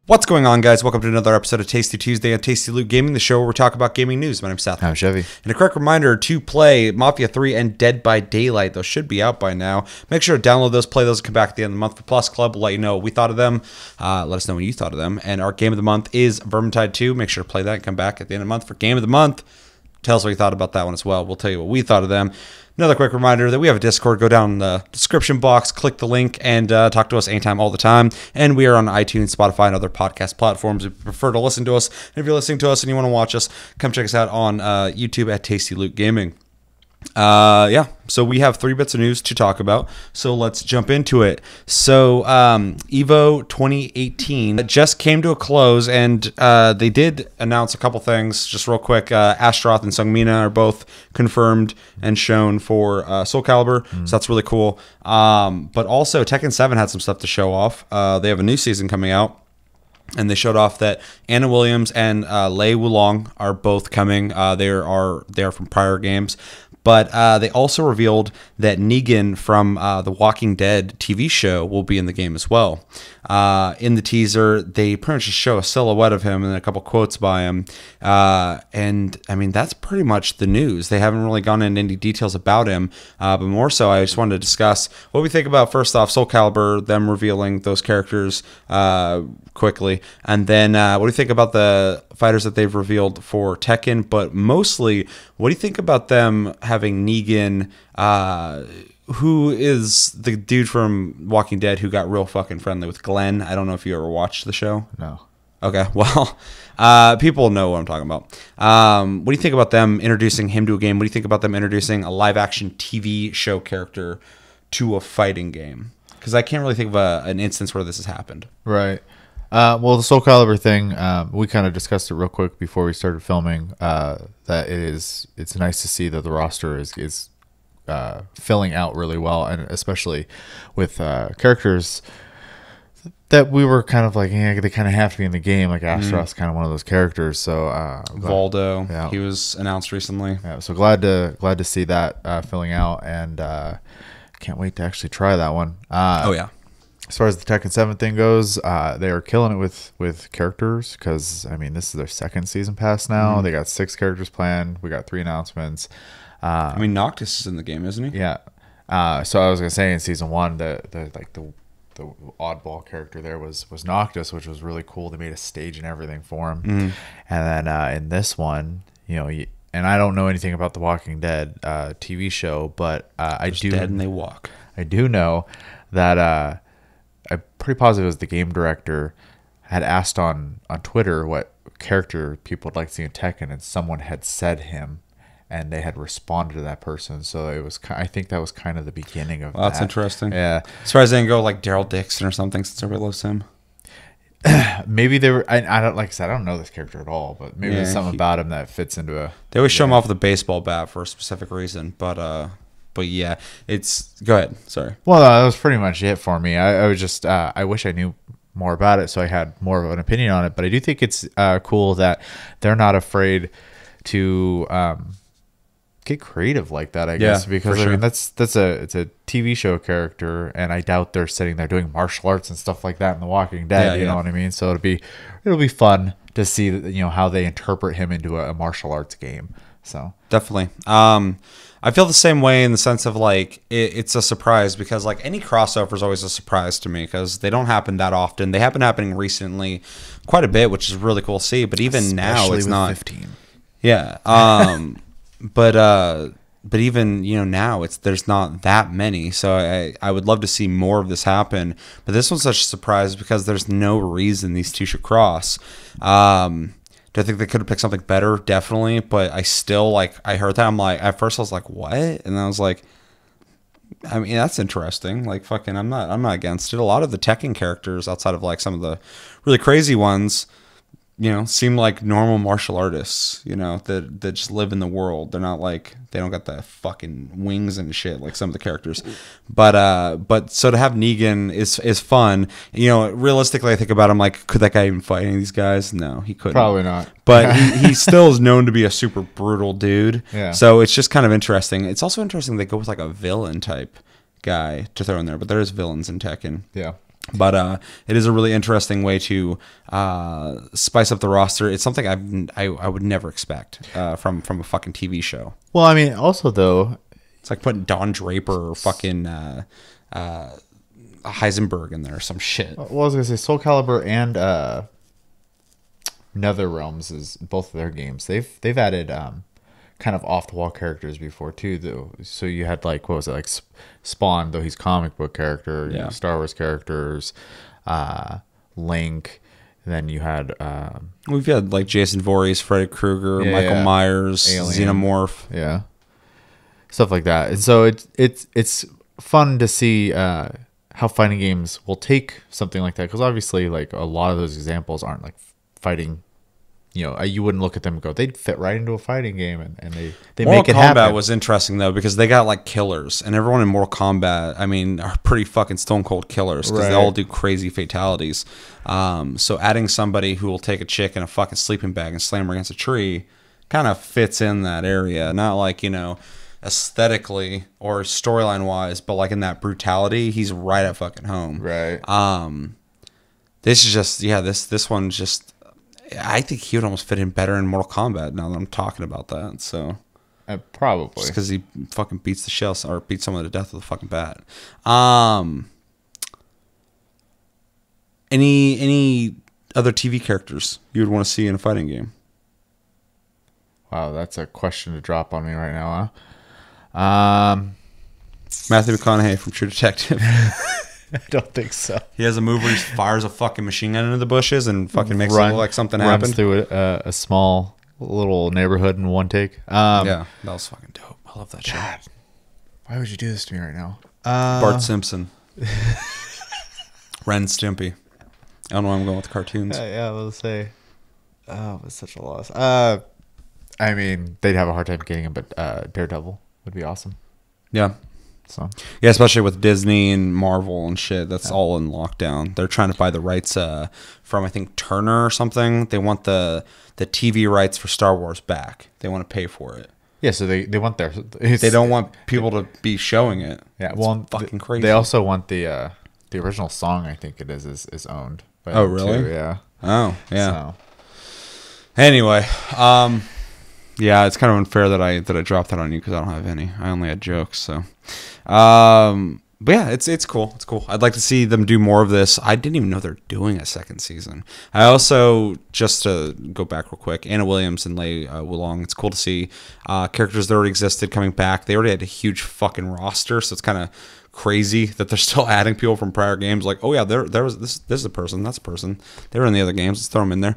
What's going on, guys? Welcome to another episode of Tasty Tuesday on Tasty Loot Gaming, the show where we talk about gaming news. My name's Seth. I'm Chevy. And a quick reminder to play Mafia 3 and Dead by Daylight. Those should be out by now. Make sure to download those, play those, and come back at the end of the month for Plus Club. We'll let you know what we thought of them. Let us know what you thought of them. And our game of the month is Vermintide 2. Make sure to play that and come back at the end of the month for game of the month. Tell us what you thought about that one as well. We'll tell you what we thought of them. Another quick reminder that we have a Discord. Go down in the description box, click the link, and talk to us anytime, all the time. And we are on iTunes, Spotify, and other podcast platforms. If you prefer to listen to us, and if you're listening to us and you want to watch us, come check us out on YouTube at Tasty Loot Gaming. So we have 3 bits of news to talk about, so let's jump into it. So Evo 2018 just came to a close, and they did announce a couple things just real quick. Astroth and Sungmina are both confirmed and shown for Soul Calibur, so that's really cool. But also Tekken 7 had some stuff to show off. They have a new season coming out, and they showed off that Anna Williams and Lei Wulong are both coming. They are from prior games. But they also revealed that Negan from the Walking Dead TV show will be in the game as well. In the teaser, they pretty much just show a silhouette of him and a couple quotes by him. And, I mean, that's pretty much the news. They haven't really gone into any details about him. But more so, I just wanted to discuss what we think about, first off, Soul Calibur, them revealing those characters quickly. And then what do you think about the fighters that they've revealed for Tekken? But mostly, what do you think about them having Negan, who is the dude from Walking Dead who got real fucking friendly with Glenn? I don't know if you ever watched the show. No. Okay, well, people know what I'm talking about. What do you think about them introducing him to a game? What do you think about them introducing a live-action TV show character to a fighting game? Because I can't really think of an instance where this has happened. Right. Well, the Soul Calibur thing, we kind of discussed it real quick before we started filming. That it's nice to see that the roster is filling out really well, and especially with characters that we were kind of like, yeah, they kind of have to be in the game. Like Astroth's kind of one of those characters. So Valdo, yeah. He was announced recently. Yeah, so glad to see that filling out, and can't wait to actually try that one. Oh yeah. As far as the Tekken 7 thing goes, they are killing it with characters, because, I mean, this is their 2nd season pass now. They got 6 characters planned. We got 3 announcements. I mean, Noctis is in the game, isn't he? Yeah. So I was going to say, in season 1, the oddball character there was Noctis, which was really cool. They made a stage and everything for him. And then in this one, you know, and I don't know anything about the Walking Dead TV show, but I do. Dead and they walk. I do know that I'm pretty positive it was the game director had asked on Twitter what character people would like to see in Tekken, and someone had said him, and they had responded to that person. So it was, I think that was kind of the beginning of That's interesting. Yeah. As far as they can go, like Daryl Dixon or something, since everybody loves him. Maybe they were. I don't, like I said, I don't know this character at all, but maybe there's something about him that fits into a. They always show him off with a baseball bat for a specific reason, but yeah, it's. Go ahead. Sorry. Well, that was pretty much it for me. I was just. I wish I knew more about it, so I had more of an opinion on it. But I do think it's cool that they're not afraid to get creative like that. I guess, because I mean it's a TV show character, and I doubt they're sitting there doing martial arts and stuff like that in The Walking Dead. You know what I mean? So it'll be fun to see, you know, how they interpret him into a martial arts game. So definitely. I feel the same way in the sense of like it's a surprise, because like any crossover is always a surprise to me, because they don't happen that often. They happen happening recently quite a bit, which is really cool to see. But even especially now, it's not 15. Yeah. But even, you know, now there's not that many. So I would love to see more of this happen. But this one's such a surprise because there's no reason these two should cross. Do I think they could have picked something better? Definitely. But I still, like, I heard that. I'm like, at first I was like, what? And then I was like, I mean, that's interesting. Like, fucking, I'm not against it. A lot of the Tekken characters, outside of like some of the really crazy ones, you know, seem like normal martial artists, you know, that just live in the world. They're not like, they don't got the fucking wings and shit like some of the characters. But so to have Negan is fun. You know, realistically, I think about him like, could that guy even fight any of these guys? No, he couldn't. Probably not. But he still is known to be a super brutal dude. Yeah. So it's just kind of interesting. It's also interesting they go with like a villain type guy to throw in there, but there is villains in Tekken. Yeah. But it is a really interesting way to spice up the roster. It's something I would never expect from a fucking TV show. Well, I mean, also though, it's like putting Don Draper or fucking Heisenberg in there or some shit. well, I was gonna say Soul Calibur and NetherRealms is both of their games. They've added kind of off the wall characters before too, though. So you had like, what was it, like Spawn, though he's comic book character, you know, Star Wars characters, Link. And then you had we've had like Jason Voorhees, Freddy Krueger, Michael Myers, Alien. Xenomorph, stuff like that. And so it's fun to see how fighting games will take something like that, because obviously like a lot of those examples aren't like fighting. You know, you wouldn't look at them and go, they'd fit right into a fighting game, and they make it happen. Mortal Kombat was interesting though, because they got like killers, and everyone in Mortal Kombat, I mean, are pretty fucking stone cold killers, because they all do crazy fatalities. So adding somebody who will take a chick in a fucking sleeping bag and slam her against a tree kind of fits in that area. Not like, you know, aesthetically or storyline wise, but like in that brutality, he's right at fucking home. Right. This is just, this one's just, I think he would almost fit in better in Mortal Kombat now that I'm talking about that. So probably just because he fucking beats the shell or beats someone to death with a fucking bat. Any other TV characters you would want to see in a fighting game? Wow, that's a question to drop on me right now, huh? Matthew McConaughey from True Detective. I don't think so. He has a move where he fires a fucking machine gun into the bushes and fucking makes it look like something happened. Runs through a small little neighborhood in one take. Yeah, that was fucking dope. I love that shit. Why would you do this to me right now? Bart Simpson. Ren Stimpy. I don't know why I'm going with cartoons. Yeah, I was say. Oh, it's such a loss. I mean, they'd have a hard time getting him, but Daredevil would be awesome. Yeah. So yeah, especially with Disney and Marvel and shit. That's all in lockdown. They're trying to buy the rights from, I think, Turner or something. They want the TV rights for Star Wars back. They want to pay for it. Yeah, so they want their. They don't want people to be showing it. Yeah, it's well, fucking crazy. They also want the original song. I think it is owned. By Oh, them really? Too, yeah. Oh, yeah. So. Anyway, yeah, it's kind of unfair that I dropped that on you because I don't have any. I only had jokes. So, but yeah, it's cool. It's cool. I'd like to see them do more of this. I didn't even know they're doing a second season. I also, just to go back real quick, Anna Williams and Lei Wulong. It's cool to see characters that already existed coming back. They already had a huge fucking roster, so it's kind of crazy that they're still adding people from prior games. Like, oh yeah, there was this is a person, that's a person. They were in the other games. Let's throw them in there.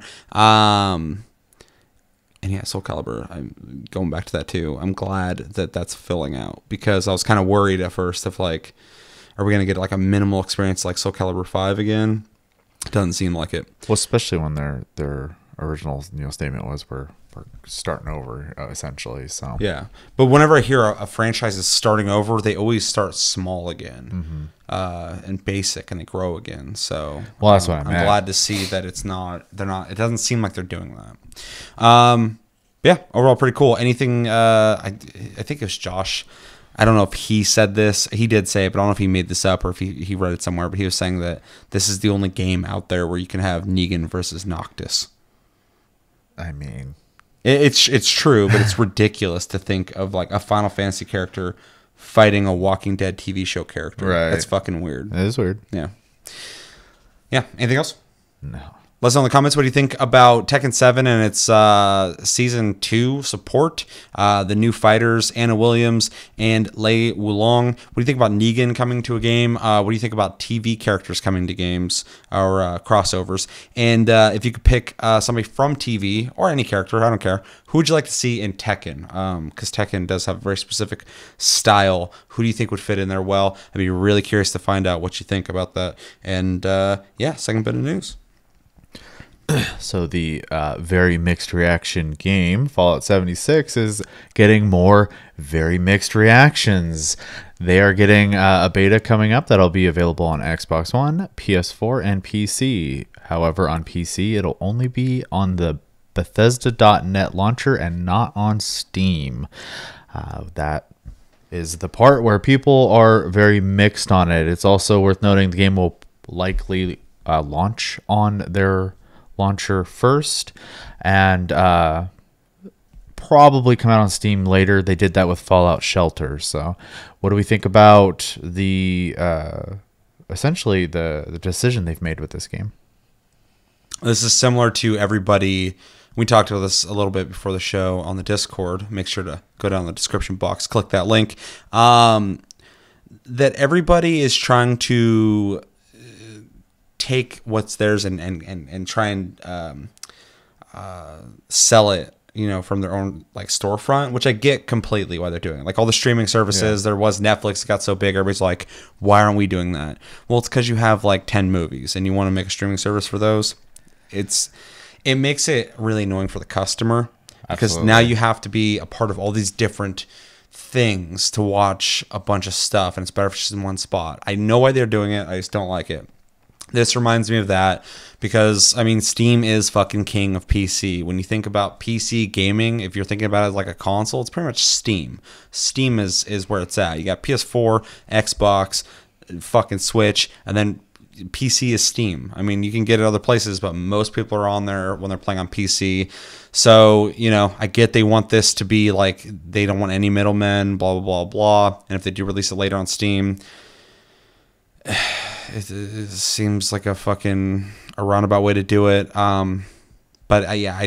And yeah, Soul Calibur, I'm going back to that too. I'm glad that that's filling out, because I was kind of worried at first of like, are we going to get like a minimal experience like Soul Calibur 5 again? Doesn't seem like it. Well, especially when their original statement was we're starting over essentially. So yeah, but whenever I hear a franchise is starting over, they always start small again, and basic, and they grow again. So well, that's what I'm glad to see that it's not. They're not. It doesn't seem like they're doing that. Yeah, overall pretty cool. Anything? I think it was Josh. I don't know if he said this. He did say it, but I don't know if he made this up or if he read it somewhere. But he was saying that this is the only game out there where you can have Negan versus Noctis. I mean, it's true, but it's ridiculous to think of like a Final Fantasy character fighting a Walking Dead TV show character. Right. That's fucking weird. It is weird. Yeah. Yeah. Anything else? No. Let us know in the comments what do you think about Tekken 7 and its Season 2 support, the new fighters, Anna Williams and Lei Wulong. What do you think about Negan coming to a game? What do you think about TV characters coming to games or crossovers? And if you could pick somebody from TV or any character, I don't care, who would you like to see in Tekken? Because Tekken does have a very specific style. Who do you think would fit in there well? I'd be really curious to find out what you think about that. And yeah, second bit of news. So the very mixed reaction game, Fallout 76, is getting more very mixed reactions. They are getting a beta coming up that'll be available on Xbox One, PS4, and PC. However, on PC, it'll only be on the Bethesda.net launcher and not on Steam. That is the part where people are very mixed on it. It's also worth noting the game will likely launch on their launcher first, and probably come out on Steam later. They did that with Fallout Shelter. So what do we think about the essentially the decision they've made with this game? This is similar to everybody. We talked about this a little bit before the show on the Discord. Make sure to go down the description box, click that link. That everybody is trying to take what's theirs and try and sell it, from their own like storefront, which I get completely why they're doing it. Like all the streaming services, there was Netflix that got so big, everybody's like, why aren't we doing that? Well, it's because you have like 10 movies and you want to make a streaming service for those. It makes it really annoying for the customer because now you have to be a part of all these different things to watch a bunch of stuff, and it's better if it's just in one spot. I know why they're doing it. I just don't like it. This reminds me of that because, I mean, Steam is fucking king of PC. When you think about PC gaming, if you're thinking about it as like a console, it's pretty much Steam. Steam is where it's at. You got PS4, Xbox, fucking Switch, and then PC is Steam. I mean, you can get it other places, but most people are on there when they're playing on PC. So, I get they want this to be like, they don't want any middlemen, blah, blah, blah, blah. And if they do release it later on Steam, it seems like a roundabout way to do it. But I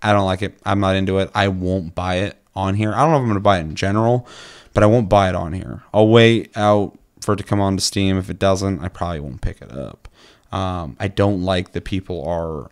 don't like it. I'm not into it. I won't buy it on here. I don't know if I'm going to buy it in general, but I won't buy it on here. I'll wait out for it to come onto Steam. If it doesn't, I probably won't pick it up. I don't like that people are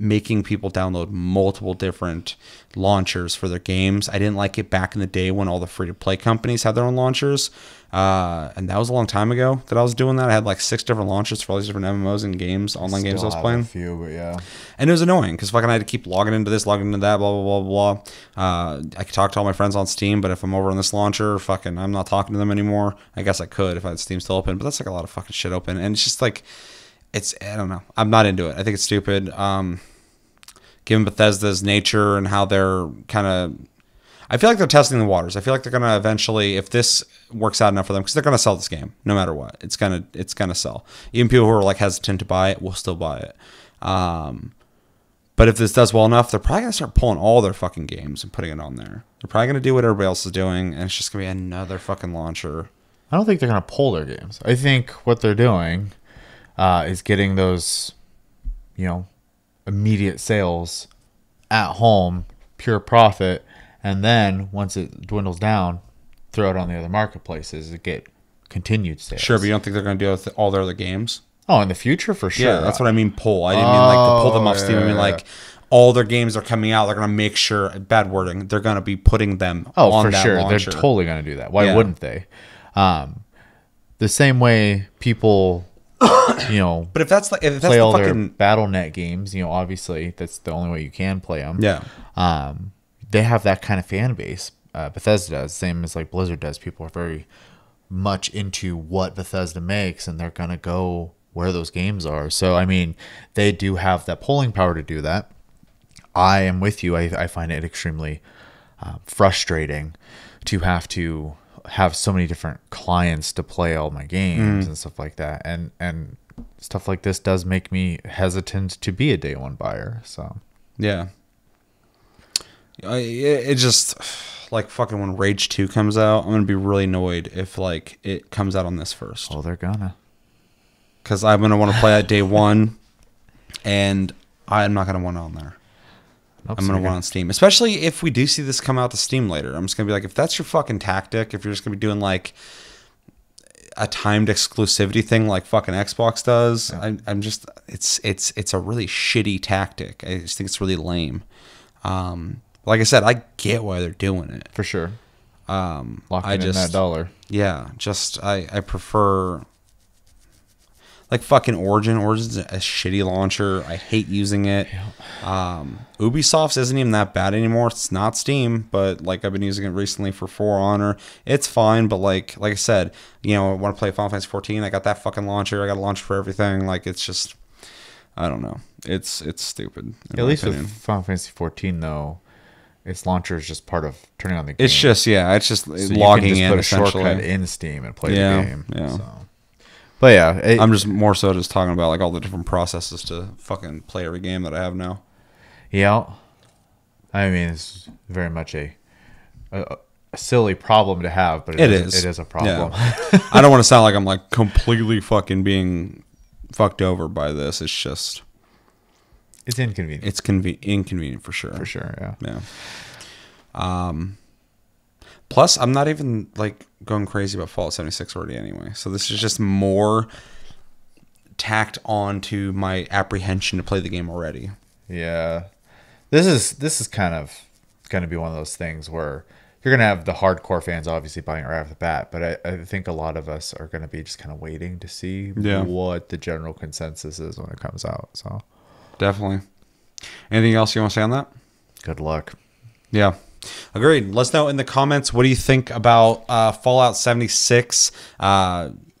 making people download multiple different launchers for their games. I didn't like it back in the day when all the free-to-play companies had their own launchers. And that was a long time ago that I was doing that. I had like 6 different launchers for all these different MMOs and games, online games I was playing. A few, but yeah. And it was annoying because fucking I had to keep logging into this, logging into that, blah, blah, blah, blah. I could talk to all my friends on Steam, but if I'm over on this launcher, fucking I'm not talking to them anymore. I guess I could if I had Steam still open, but that's like a lot of fucking shit open. And it's just like, I don't know. I'm not into it. I think it's stupid. Given Bethesda's nature and how they're kind of, I feel like they're testing the waters. I feel like they're going to eventually, if this works out enough for them, because they're going to sell this game no matter what. It's going to sell. Even people who are like hesitant to buy it will still buy it. But if this does well enough, they're probably going to start pulling all their fucking games and putting it on there. They're probably going to do what everybody else is doing, and it's just going to be another fucking launcher. I don't think they're going to pull their games. I think what they're doing is getting those, immediate sales at home, pure profit, and then once it dwindles down, throw it on the other marketplaces to get continued sales. Sure, but you don't think they're going to do it with all their other games? Oh, in the future, for sure. Yeah, that's what I mean, pull. I didn't mean like to pull them off Steam. I mean like all their games are coming out. They're going to make sure, bad wording, they're going to be putting them on for that sure. launcher. They're totally going to do that. Why wouldn't they? The same way people... but if that's play all their BattleNet games, obviously that's the only way you can play them. Yeah. They have that kind of fan base. Bethesda does, same as like Blizzard does. People are very much into what Bethesda makes, and they're gonna go where those games are. So I mean, they do have that pulling power to do that. I am with you. I find it extremely frustrating to have so many different clients to play all my games and stuff like that, and stuff like this does make me hesitant to be a day one buyer. So yeah, it just like fucking when Rage 2 comes out, I'm gonna be really annoyed if like it comes out on this first. Oh, they're gonna, because I'm gonna want to play that day one, and I'm not gonna want it on there. I'm going to want on Steam. Especially if we do see this come out to Steam later. I'm just going to be like, if that's your fucking tactic, if you're just going to be doing like a timed exclusivity thing like fucking Xbox does, I'm just, it's a really shitty tactic. I just think it's really lame. Like I said, I get why they're doing it. For sure. Locking in that dollar. Yeah. Just, I prefer... Like fucking Origin. Origin's a shitty launcher. I hate using it. Ubisoft's isn't even that bad anymore. It's not Steam, but like I've been using it recently for For Honor. It's fine, but like I said, I want to play Final Fantasy 14. I got that fucking launcher. I got a launcher for everything. Like it's just, I don't know. It's stupid. At least with Final Fantasy 14 though, its launcher is just part of turning on the game. It's just so logging you can just in put a essentially. Shortcut in Steam and play the game. Yeah. So. But yeah, I'm just more so just talking about like all the different processes to fucking play every game that I have now. yeah. I mean, it's very much a silly problem to have, but it is a problem. Yeah. I don't want to sound like I'm like completely fucking being fucked over by this. It's just it's inconvenient. It's inconvenient for sure. For sure, yeah. Yeah. Plus, I'm not even like going crazy about Fallout 76 already anyway. So this is just more tacked on to my apprehension to play the game already. Yeah. This is kind of going to be one of those things where you're going to have the hardcore fans obviously buying it right off the bat, but I think a lot of us are going to be just kind of waiting to see what the general consensus is when it comes out. So definitely. Anything else you want to say on that? Good luck. Yeah. Agreed. Let us know in the comments, what do you think about Fallout 76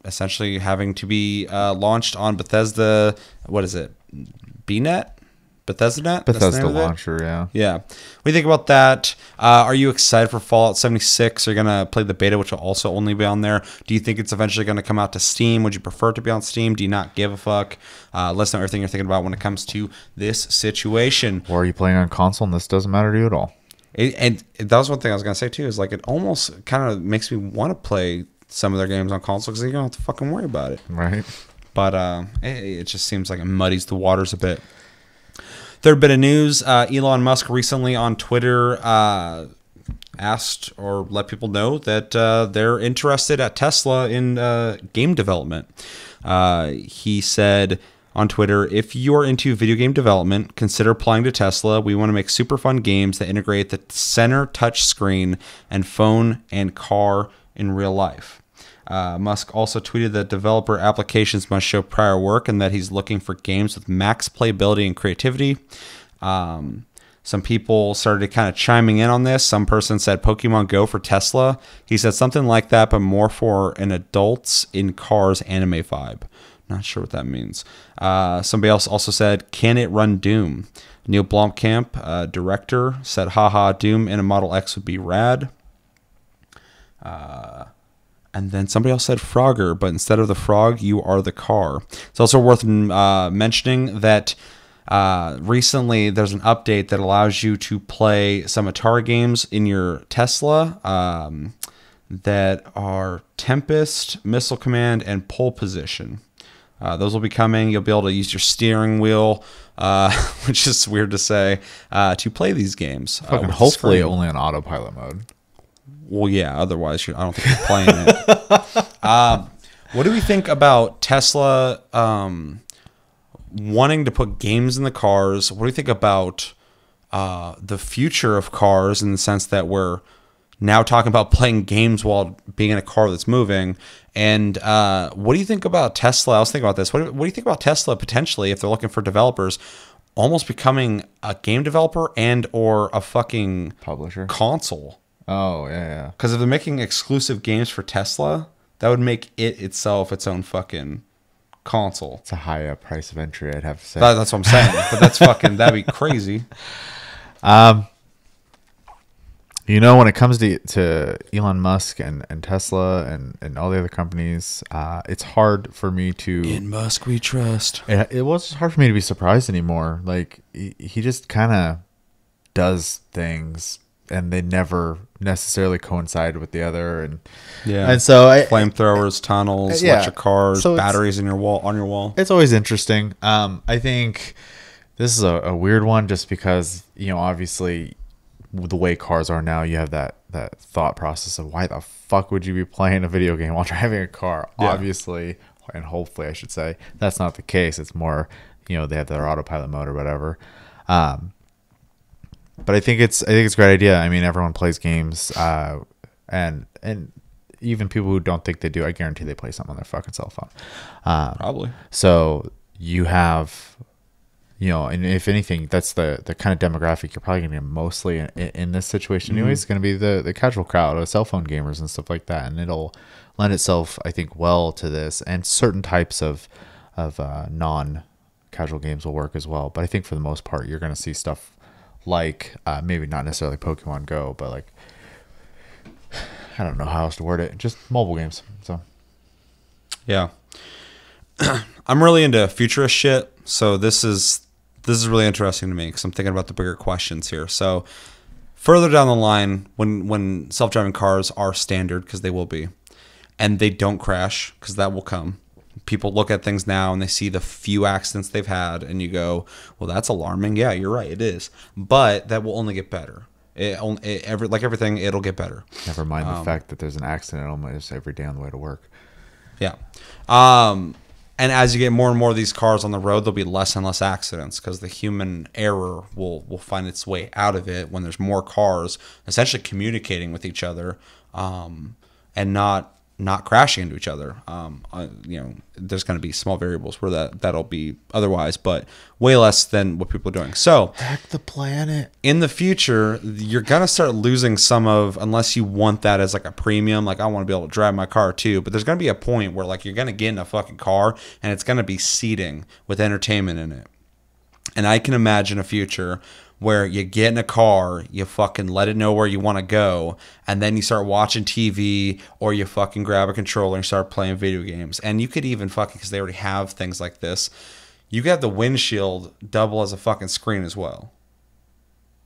essentially having to be launched on Bethesda, what is it, B.e.t.a? Bethesda.net? Bethesda launcher, yeah. Yeah. What do you think about that? Are you excited for Fallout 76? Are you going to play the beta, which will also only be on there? Do you think it's eventually going to come out to Steam? Would you prefer it to be on Steam? Do you not give a fuck? Let us know everything you're thinking about when it comes to this situation. Or are you playing on console and this doesn't matter to you at all? And that was one thing I was going to say, too, is like it almost kind of makes me want to play some of their games on console because you don't have to fucking worry about it. Right. But it just seems like it muddies the waters a bit. Third bit of news, Elon Musk recently on Twitter asked or let people know that they're interested at Tesla in game development. He said on Twitter, if you're into video game development, consider applying to Tesla. We want to make super fun games that integrate the center touch screen and phone and car in real life. Musk also tweeted that developer applications must show prior work and that he's looking for games with max playability and creativity. Some people started kind of chiming in on this. Some person said Pokemon Go for Tesla. He said something like that, but more for an adults in cars anime vibe. Not sure what that means. Somebody else also said, can it run Doom? Neil Blomkamp, director, said, haha, Doom in a Model X would be rad. And then somebody else said Frogger, but instead of the frog, you are the car. It's also worth mentioning that recently there's an update that allows you to play some Atari games in your Tesla that are Tempest, Missile Command, and Pole Position. Those will be coming. You'll be able to use your steering wheel, which is weird to say, to play these games. Hopefully only on autopilot mode. Well, yeah. Otherwise, I don't think you're playing it. What do we think about Tesla wanting to put games in the cars? What do you think about the future of cars in the sense that we're now talking about playing games while being in a car that's moving? And what do you think about Tesla? I was thinking about this. What do you think about Tesla potentially, if they're looking for developers, almost becoming a game developer and or a fucking publisher console? Oh, yeah. Because if they're making exclusive games for Tesla, that would make it itself its own fucking console. It's a high price of entry, I'd have to say. That's what I'm saying. But that's fucking, that'd be crazy. You know, when it comes to Elon Musk and Tesla and all the other companies, it's hard for me to... In Musk we trust. It was hard for me to be surprised anymore. Like, he just kind of does things and they never necessarily coincide with the other. And so flamethrowers, tunnels, electric cars, so batteries on your wall. It's always interesting. I think this is a weird one just because, you know, obviously the way cars are now, you have that thought process of why the fuck would you be playing a video game while driving a car? Yeah. Obviously, and hopefully I should say, that's not the case. It's more, you know, they have their autopilot mode or whatever. But I think it's a great idea. I mean, everyone plays games, and even people who don't think they do, I guarantee they play something on their fucking cell phone. Probably. So you have, you know, and if anything, that's the kind of demographic you're probably going to get mostly in this situation. Mm-hmm. Anyways, it's going to be the casual crowd of cell phone gamers and stuff like that, and it'll lend itself, I think, well to this. And certain types of non-casual games will work as well. But I think for the most part, you're going to see stuff like maybe not necessarily Pokemon Go, but like, I don't know how else to word it, just mobile games. So yeah, I'm really into futurist shit, so this is really interesting to me because I'm thinking about the bigger questions here. So further down the line, when self-driving cars are standard, because they will be, and they don't crash, because that will come. People look at things now and they see the few accidents they've had, and you go, well, that's alarming. Yeah, you're right, it is. But that will only get better. Like everything, it'll get better. Never mind the fact that there's an accident almost every day on the way to work. Yeah. And as you get more and more of these cars on the road, there'll be less and less accidents because the human error will find its way out of it when there's more cars essentially communicating with each other, and not crashing into each other. There's going to be small variables where that'll be otherwise, but way less than what people are doing. So Heck the planet. in the future, you're going to start losing some of, unless you want that as like a premium, like I want to be able to drive my car too, but there's going to be a point where like you're going to get in a fucking car and it's going to be seating with entertainment in it. And I can imagine a future where you get in a car, you fucking let it know where you want to go, and then you start watching TV, or you fucking grab a controller and start playing video games. And you could even fucking, because they already have things like this, you could have the windshield double as a fucking screen as well.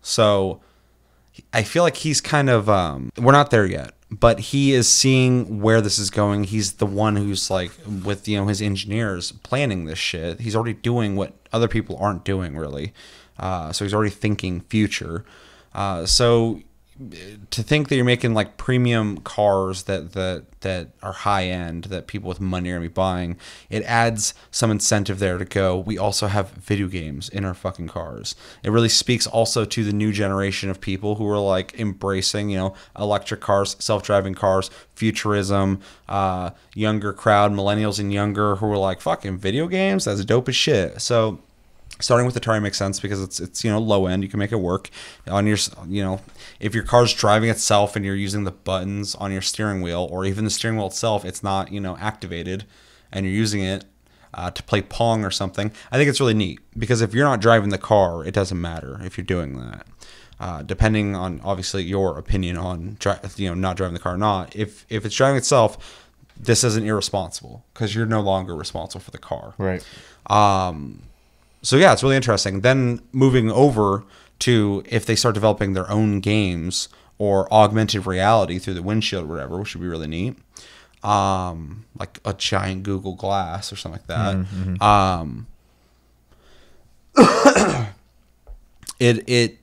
So I feel like he's kind of, we're not there yet, but he is seeing where this is going. He's the one who's like, with, his engineers planning this shit. He's already doing what other people aren't doing, really. So he's already thinking future. So to think that you're making like premium cars that are high end, that people with money are gonna be buying, it adds some incentive there to go, we also have video games in our fucking cars. It really speaks also to the new generation of people who are like embracing, electric cars, self-driving cars, futurism, younger crowd, millennials and younger, who are like, fucking video games, that's dope as shit. So starting with Atari makes sense because it's low end. You can make it work on your, if your car's driving itself and you're using the buttons on your steering wheel, or even the steering wheel itself, it's not activated, and you're using it to play Pong or something. I think it's really neat because if you're not driving the car, it doesn't matter if you're doing that. Depending on obviously your opinion on not driving the car or not. If it's driving itself, this isn't irresponsible because you're no longer responsible for the car. Right. So yeah, it's really interesting. Then moving over to if they start developing their own games or augmented reality through the windshield or whatever, which would be really neat. Like a giant Google Glass or something like that. Mm-hmm.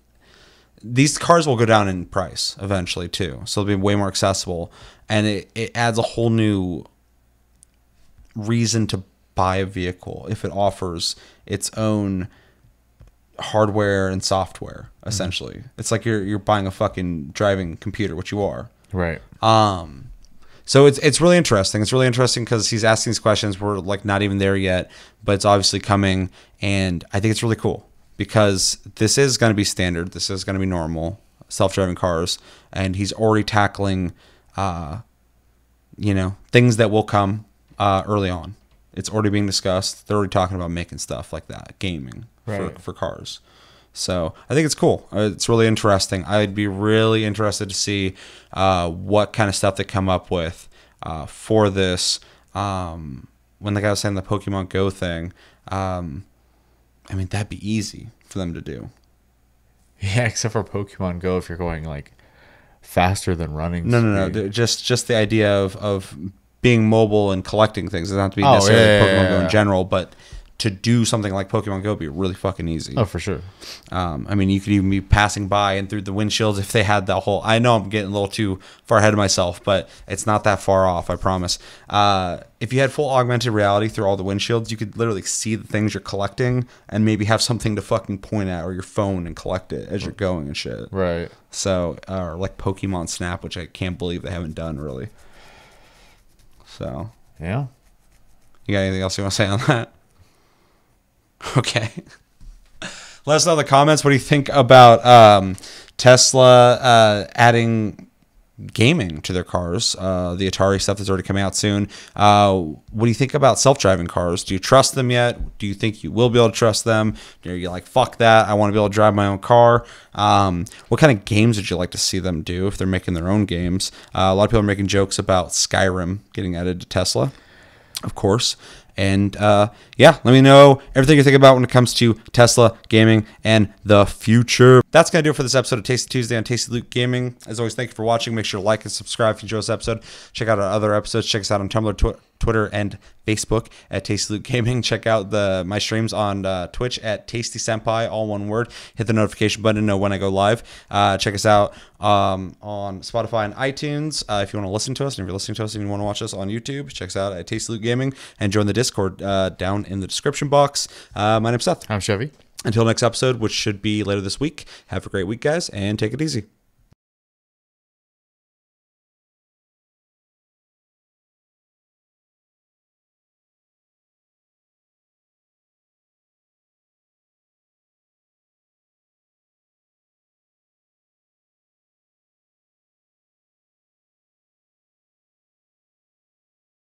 These cars will go down in price eventually too, so they'll be way more accessible, and it adds a whole new reason to buy a vehicle if it offers its own hardware and software. Essentially, it's like you're buying a fucking driving computer, which you are. Right. So it's really interesting. It's really interesting because he's asking these questions. We're like not even there yet, but it's obviously coming, and I think it's really cool because this is going to be standard. This is going to be normal self-driving cars, and he's already tackling, things that will come early on. It's already being discussed. They're already talking about making stuff like that, gaming for cars. So I think it's cool. It's really interesting. I'd be really interested to see what kind of stuff they come up with for this. When the guy was saying the Pokemon Go thing, that'd be easy for them to do. Yeah, except for Pokemon Go, if you're going like faster than running. No. Just the idea of being mobile and collecting things. It doesn't have to be necessarily Pokemon Go in general, but to do something like Pokemon Go would be really fucking easy. Oh, for sure. You could even be passing by and through the windshields if they had that whole... I know I'm getting a little too far ahead of myself, but it's not that far off, I promise. If you had full augmented reality through all the windshields, you could literally see the things you're collecting and maybe have something to fucking point at, or your phone, and collect it as you're going and shit. Right. So, or like Pokemon Snap, which I can't believe they haven't done, really. So... Yeah. You got anything else you want to say on that? Okay. Let us know in the comments. What do you think about Tesla adding gaming to their cars? The Atari stuff is already coming out soon. What do you think about self-driving cars? Do you trust them yet? Do you think you will be able to trust them? Are you like, fuck that, I want to be able to drive my own car? What kind of games would you like to see them do if they're making their own games? A lot of people are making jokes about Skyrim getting added to Tesla, of course. And yeah, let me know everything you think about when it comes to Tesla, gaming, and the future. That's going to do it for this episode of Tasty Tuesday on Tasty Loot Gaming. As always, thank you for watching. Make sure to like and subscribe if you enjoyed this episode. Check out our other episodes. Check us out on Tumblr, Twitter, and Facebook at Tasty Loot Gaming. Check out my streams on Twitch at Tasty Senpai, all one word. Hit the notification button to know when I go live. Check us out on Spotify and iTunes if you want to listen to us. And if you're listening to us and you want to watch us on YouTube, check us out at Tasty Loot Gaming and join the Discord down in the description box. My name's Seth. I'm Chevy. Until next episode, which should be later this week, have a great week, guys, and take it easy.